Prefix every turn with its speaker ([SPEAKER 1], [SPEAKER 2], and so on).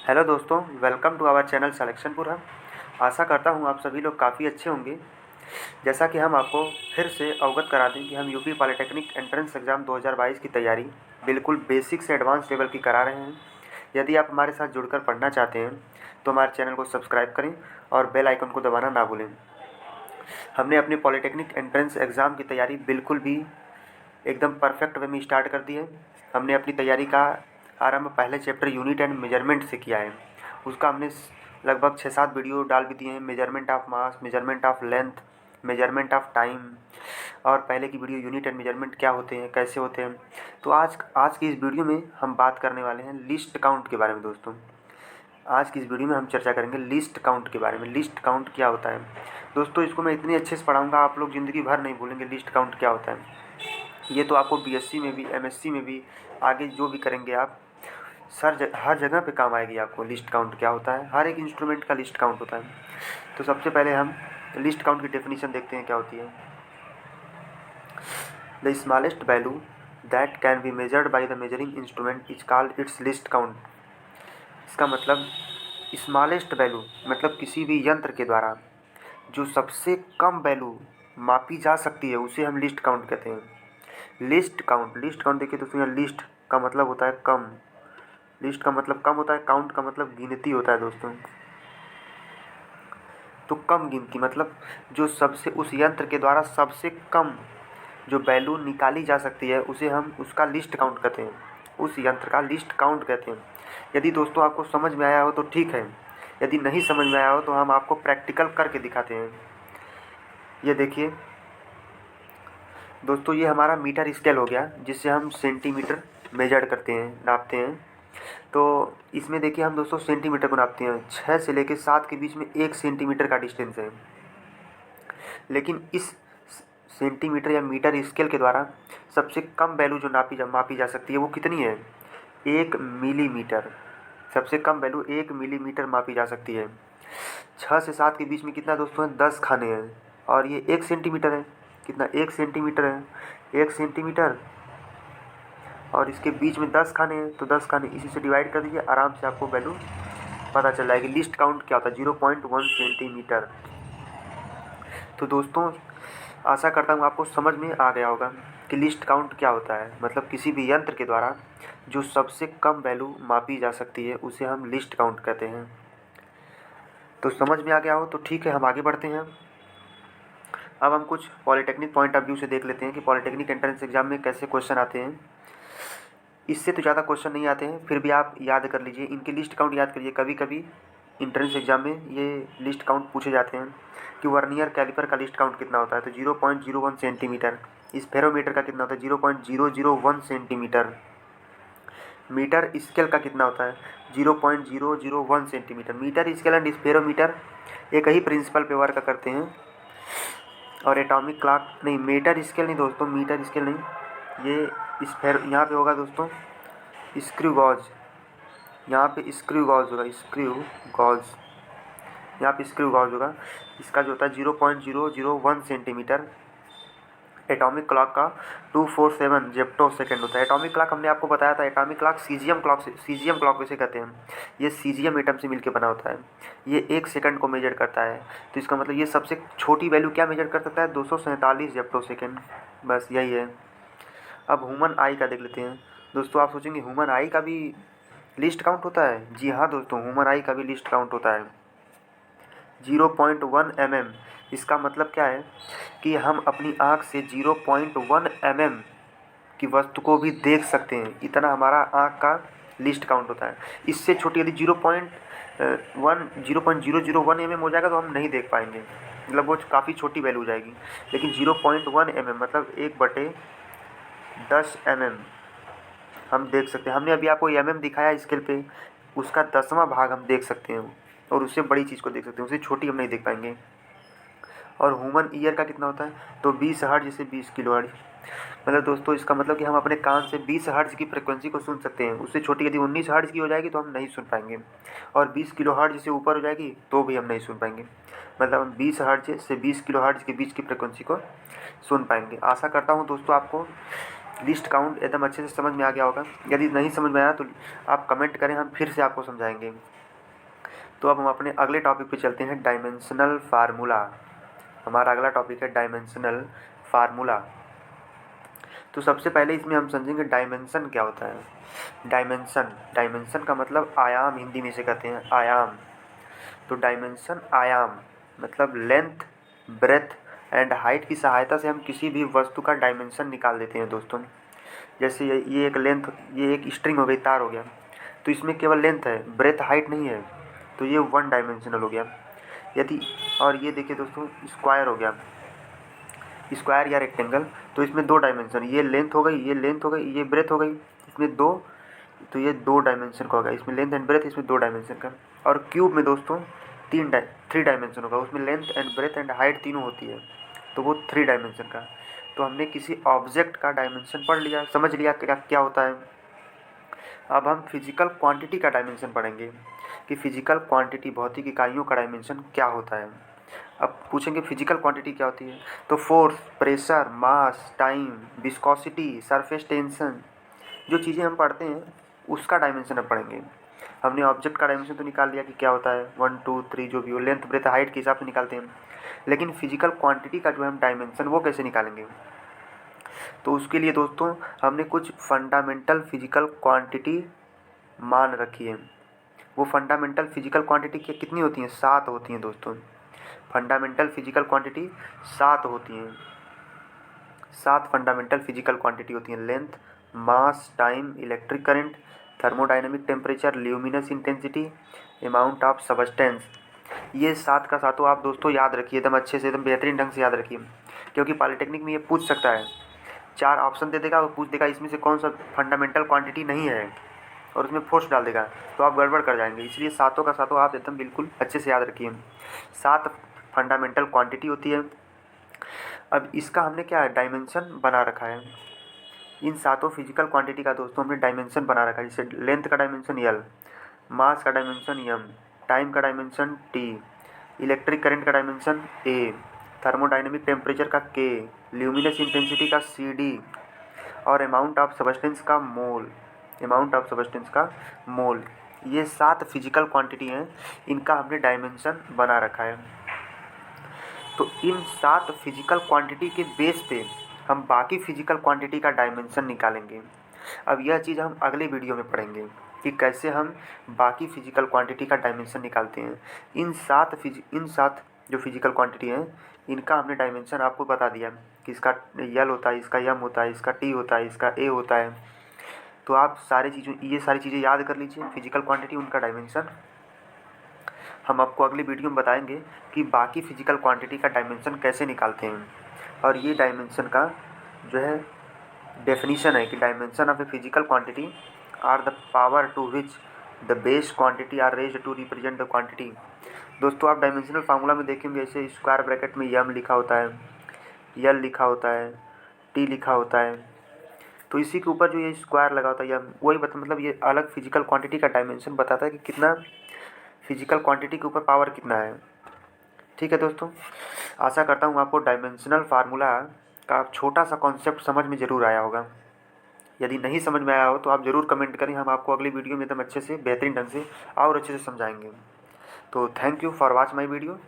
[SPEAKER 1] Hello दोस्तों, welcome to our channel सिलेक्शनपुर। आशा करता हूँ आप सभी लोग काफ़ी अच्छे होंगे। जैसा कि हम आपको फिर से अवगत करा दें कि हम यूपी पॉलिटेक्निक एंट्रेंस एग्ज़ाम 2022 की तैयारी बिल्कुल बेसिक से एडवांस लेवल की करा रहे हैं। यदि आप हमारे साथ जुड़कर पढ़ना चाहते हैं तो हमारे चैनल को सब्सक्राइब करें और बेल आइकन को दबाना ना भूलें। हमने अपनी पॉलिटेक्निक एंट्रेंस एग्ज़ाम की तैयारी बिल्कुल भी एकदम परफेक्ट वे में स्टार्ट कर दी है। हमने अपनी तैयारी का आरंभ पहले चैप्टर यूनिट एंड मेजरमेंट से किया है। उसका हमने लगभग 6-7 वीडियो डाल भी दिए हैं। Measurement of mass, measurement of length, measurement of time, और पहले की वीडियो यूनिट एंड मेजरमेंट क्या होते हैं, कैसे होते हैं। तो आज आज की इस वीडियो में हम बात करने वाले हैं लिस्ट काउंट के बारे में। दोस्तों, आज की इस वीडियो में हम चर्चा करेंगे लिस्ट काउंट के बारे में। लिस्ट काउंट क्या होता है दोस्तों, इसको मैं इतनी अच्छे से पढ़ाऊँगा आप लोग ज़िंदगी भर नहीं भूलेंगे लिस्ट काउंट क्या होता है। ये तो आपको बीएससी में भी, एमएससी में भी, आगे जो भी करेंगे आप हर जगह पे काम आएगी आपको। लिस्ट काउंट क्या होता है, हर एक इंस्ट्रूमेंट का लिस्ट काउंट होता है। तो सबसे पहले हम लिस्ट काउंट की डेफिनेशन देखते हैं क्या होती है। The smallest value that can be measured by the measuring instrument is called its list count. इसका मतलब स्मॉलेस्ट वैल्यू मतलब किसी भी यंत्र के द्वारा जो सबसे कम वैल्यू मापी जा सकती है उसे हम लिस्ट काउंट कहते हैं। लिस्ट काउंट देखिए दोस्तों, यहाँ लिस्ट का मतलब होता है कम। लिस्ट का मतलब कम होता है, काउंट का मतलब गिनती होता है दोस्तों। तो कम गिनती मतलब जो सबसे उस यंत्र के द्वारा सबसे कम जो वैल्यू निकाली जा सकती है उसे हम उसका लिस्ट काउंट कहते हैं। उस यंत्र का लिस्ट काउंट कहते हैं। यदि दोस्तों आपको समझ में आया हो तो ठीक है, यदि नहीं समझ में आया हो तो हम आपको प्रैक्टिकल करके दिखाते हैं। ये देखिए दोस्तों, ये हमारा मीटर स्केल हो गया जिससे हम सेंटीमीटर मेजर करते हैं, नापते हैं। तो इसमें देखिए हम दोस्तों सेंटीमीटर को नापते हैं। 6 से लेकर 7 के बीच में 1 सेंटीमीटर का डिस्टेंस है। लेकिन इस सेंटीमीटर या मीटर स्केल के द्वारा सबसे कम वैल्यू जो मापी जा सकती है वो कितनी है? 1 मिलीमीटर। सबसे कम वैल्यू 1 मिलीमीटर मापी जा सकती है। 6 से 7 के बीच में कितना दोस्तों है? 10 खाने हैं। और ये 1 सेंटीमीटर है। कितना? 1 सेंटीमीटर है। 1 सेंटीमीटर और इसके बीच में 10 खाने हैं, तो 10 खाने इसी से डिवाइड कर दीजिए, आराम से आपको वैल्यू पता चल जाएगी। लिस्ट काउंट क्या होता है? 0.1 सेंटीमीटर। तो दोस्तों आशा करता हूँ आपको समझ में आ गया होगा कि लिस्ट काउंट क्या होता है। मतलब किसी भी यंत्र के द्वारा जो सबसे कम वैल्यू मापी जा सकती है उसे हम लिस्ट काउंट कहते हैं। तो समझ में आ गया हो तो ठीक है, हम आगे बढ़ते हैं। अब हम कुछ पॉलिटेक्निक पॉइंट ऑफ व्यू से देख लेते हैं कि पॉलिटेक्निक एंट्रेंस एग्जाम में कैसे क्वेश्चन आते हैं। इससे तो ज़्यादा क्वेश्चन नहीं आते हैं, फिर भी आप याद कर लीजिए, इनके लिस्ट काउंट याद करिए। कभी कभी इंट्रेंस एग्जाम में ये लिस्ट काउंट पूछे जाते हैं कि वर्नियर कैलिपर का लिस्ट काउंट कितना होता है, तो 0.01 सेंटीमीटर। स्फेरोमीटर का कितना होता है? 0.001 सेंटीमीटर। मीटर स्केल का कितना होता है? 0.001 centimetre. Metre scale and spherometer एक ही प्रिंसिपल पे वर्क करते हैं। और एटॉमिक क्लॉक नहीं, मीटर स्केल नहीं दोस्तों, मीटर स्केल नहीं, ये स्फेर यहाँ पे होगा दोस्तों स्क्रू गॉज। यहाँ पे स्क्रू गॉज होगा, स्क्रू गॉज, यहाँ पे स्क्रू गॉज होगा। इसका जो होता है 0.001 सेंटीमीटर। एटॉमिक क्लॉक का 247 जेप्टो सेकेंड होता है। एटॉमिक क्लॉक हमने आपको बताया था, एटॉमिक क्लॉक सीजियम क्लॉक वैसे कहते हैं। ये सीजियम एटम से मिलकर बना होता है। ये 1 सेकंड को मेजर करता है। तो इसका मतलब ये सबसे छोटी वैल्यू क्या मेजर कर सकता है? 247 जेप्टो सेकेंड। बस यही है। अब ह्यूमन आई का देख लेते हैं। दोस्तों आप सोचेंगे ह्यूमन आई का भी लिस्ट काउंट होता है? जी हाँ दोस्तों, ह्यूमन आई का भी लिस्ट काउंट होता है। 0.1 mm। इसका मतलब क्या है कि हम अपनी आँख से 0.1 mm की वस्तु को भी देख सकते हैं। इतना हमारा आँख का लिस्ट काउंट होता है। इससे छोटी यदि 0.001 mm हो जाएगा तो हम नहीं देख पाएंगे, मतलब वो काफ़ी छोटी वैल्यू हो जाएगी। लेकिन 0.1 mm मतलब 1/10 mm हम देख सकते हैं। हमने अभी आपको mm दिखाया स्केल पे, उसका 10वां भाग हम देख सकते हैं और उससे बड़ी चीज़ को देख सकते हैं, उससे छोटी हम नहीं देख पाएंगे। और ह्यूमन ईयर का कितना होता है? तो 20 हर्ट्ज जैसे 20 किलो हर्ट्ज। मतलब दोस्तों इसका मतलब कि हम अपने कान से 20 हर्ट्ज की फ्रिक्वेंसी को सुन सकते हैं। उससे छोटी यदि 19 हर्ट्ज की हो जाएगी तो हम नहीं सुन पाएंगे, और 20 किलो हर्ट्ज से ऊपर हो जाएगी तो भी हम नहीं सुन पाएंगे। मतलब हम 20 हर्ट्ज से 20 किलो हर्ट्ज के बीच की फ्रिक्वेंसी को सुन पाएंगे। आशा करता हूँ दोस्तों आपको लीस्ट काउंट एकदम अच्छे से समझ में आ गया होगा। यदि नहीं समझ में आया तो आप कमेंट करें, हम फिर से आपको समझाएंगे। तो अब हम अपने अगले टॉपिक पे चलते हैं, डायमेंशनल फार्मूला। हमारा अगला टॉपिक है डायमेंशनल फार्मूला। तो सबसे पहले इसमें हम समझेंगे डायमेंशन क्या होता है। डायमेंशन का मतलब आयाम, हिंदी में इसे कहते हैं आयाम। तो डायमेंशन आयाम मतलब लेंथ, ब्रेथ एंड हाइट की सहायता से हम किसी भी वस्तु का डायमेंशन निकाल देते हैं दोस्तों। जैसे ये एक लेंथ, ये एक स्ट्रिंग हो गई, तार हो गया, तो इसमें केवल लेंथ है, ब्रेथ हाइट नहीं है, तो ये वन डायमेंशनल हो गया। यदि और ये देखिए दोस्तों, स्क्वायर हो गया, स्क्वायर या रेक्टेंगल, तो इसमें दो डायमेंशन, ये लेंथ हो गई, ये लेंथ हो गई, ये ब्रेथ हो गई, इसमें दो, तो ये दो डायमेंशन का होगा, इसमें लेंथ एंड ब्रेथ, इसमें दो डायमेंशन का। और क्यूब में दोस्तों थ्री डायमेंशन होगा, उसमें length and breadth and height तीनों होती है, तो वो थ्री डायमेंशन का। तो हमने किसी ऑब्जेक्ट का डायमेंशन पढ़ लिया, समझ लिया क्या होता है। अब हम फिजिकल क्वांटिटी का डायमेंशन पढ़ेंगे कि फिजिकल क्वांटिटी, भौतिक इकाइयों का डायमेंशन क्या होता है। अब पूछेंगे फिजिकल क्वांटिटी क्या होती है, तो फोर्स, प्रेशर, मास, टाइम, विस्कोसिटी, सरफेस टेंशन, जो चीज़ें हम पढ़ते हैं उसका डायमेंशन अब पढ़ेंगे। हमने ऑब्जेक्ट का डायमेंशन तो निकाल लिया कि क्या होता है, 1 2 3 जो भी हो, लेंथ ब्रेथ हाइट के हिसाब से निकालते हैं, लेकिन फिजिकल क्वांटिटी का जो हम डायमेंशन वो कैसे निकालेंगे। तो उसके लिए दोस्तों हमने कुछ फंडामेंटल फिजिकल क्वांटिटी मान रखी है। वो फंडामेंटल फिजिकल क्वांटिटी कितनी होती हैं, 7 होती हैं दोस्तों। फंडामेंटल फिजिकल क्वांटिटी 7 होती हैं, 7 फंडामेंटल फिजिकल क्वांटिटी होती हैं। Length, mass, time, electric current, thermodynamic temperature, luminous intensity, amount of substance. ये 7 का सातों आप दोस्तों याद रखिए, एकदम अच्छे से, एकदम बेहतरीन ढंग से याद रखिए, क्योंकि पॉलिटेक्निक में ये पूछ सकता है। 4 ऑप्शन दे देगा और पूछ देगा इसमें से कौन सा फंडामेंटल क्वांटिटी नहीं है, और उसमें फोर्स डाल देगा, तो आप गड़बड़ कर जाएंगे। इसलिए सातों का सातों आप एकदम बिल्कुल अच्छे से याद रखिए। 7 फंडामेंटल क्वांटिटी होती है। अब इसका हमने क्या है, डायमेंशन बना रखा है। इन सातों फिजिकल क्वांटिटी का दोस्तों हमने डायमेंशन बना रखा है। जैसे लेंथ का डायमेंशन एल, मास का डायमेंशन एम, टाइम का डायमेंशन टी, इलेक्ट्रिक करंट का डायमेंशन ए, थर्मोडाइनमिक टेम्परेचर का के, ल्यूमिनस इंटेंसिटी का सी डी, और अमाउंट ऑफ सबस्टेंस का मोल, अमाउंट ऑफ सबस्टेंस का मोल। ये 7 फिजिकल क्वांटिटी हैं, इनका हमने डायमेंशन बना रखा है। तो इन 7 फिजिकल क्वांटिटी के बेस पे हम बाकी फिजिकल क्वांटिटी का डायमेंशन निकालेंगे। अब यह चीज़ हम अगले वीडियो में पढ़ेंगे कि कैसे हम बाकी फिजिकल क्वांटिटी का डायमेंशन निकालते हैं। इन सात जो फिजिकल क्वांटिटी हैं, इनका हमने डायमेंशन आपको बता दिया कि इसका यल होता है, इसका यम होता है, इसका टी होता है, इसका ए होता है। तो आप ये सारी चीज़ें याद कर लीजिए, फिजिकल क्वांटिटी, उनका डायमेंशन। हम आपको अगली वीडियो में बताएंगे कि बाकी फिजिकल क्वांटिटी का डायमेंशन कैसे निकालते हैं। और ये डायमेंशन का जो है डेफिनीशन है कि dimension of a physical quantity are the power to which the base quantity are raised to represent the quantity. दोस्तों आप डायमेंशनल फार्मूला में देखेंगे, ऐसे स्क्वायर ब्रैकेट में यम लिखा होता है, यल लिखा होता है, टी लिखा होता है, तो इसी के ऊपर जो ये स्क्वायर लगा होता है यम, वही मतलब ये अलग फिजिकल क्वांटिटी का डायमेंशन बताता है कि कितना फिजिकल क्वांटिटी के ऊपर पावर कितना है। ठीक है दोस्तों, आशा करता हूँ आपको डायमेंशनल फार्मूला का छोटा सा कॉन्सेप्ट समझ में ज़रूर आया होगा। यदि नहीं समझ में आया हो तो आप ज़रूर कमेंट करें, हम आपको अगली वीडियो में एकदम अच्छे से, बेहतरीन ढंग से और अच्छे से समझाएंगे। तो thank you for watch my video.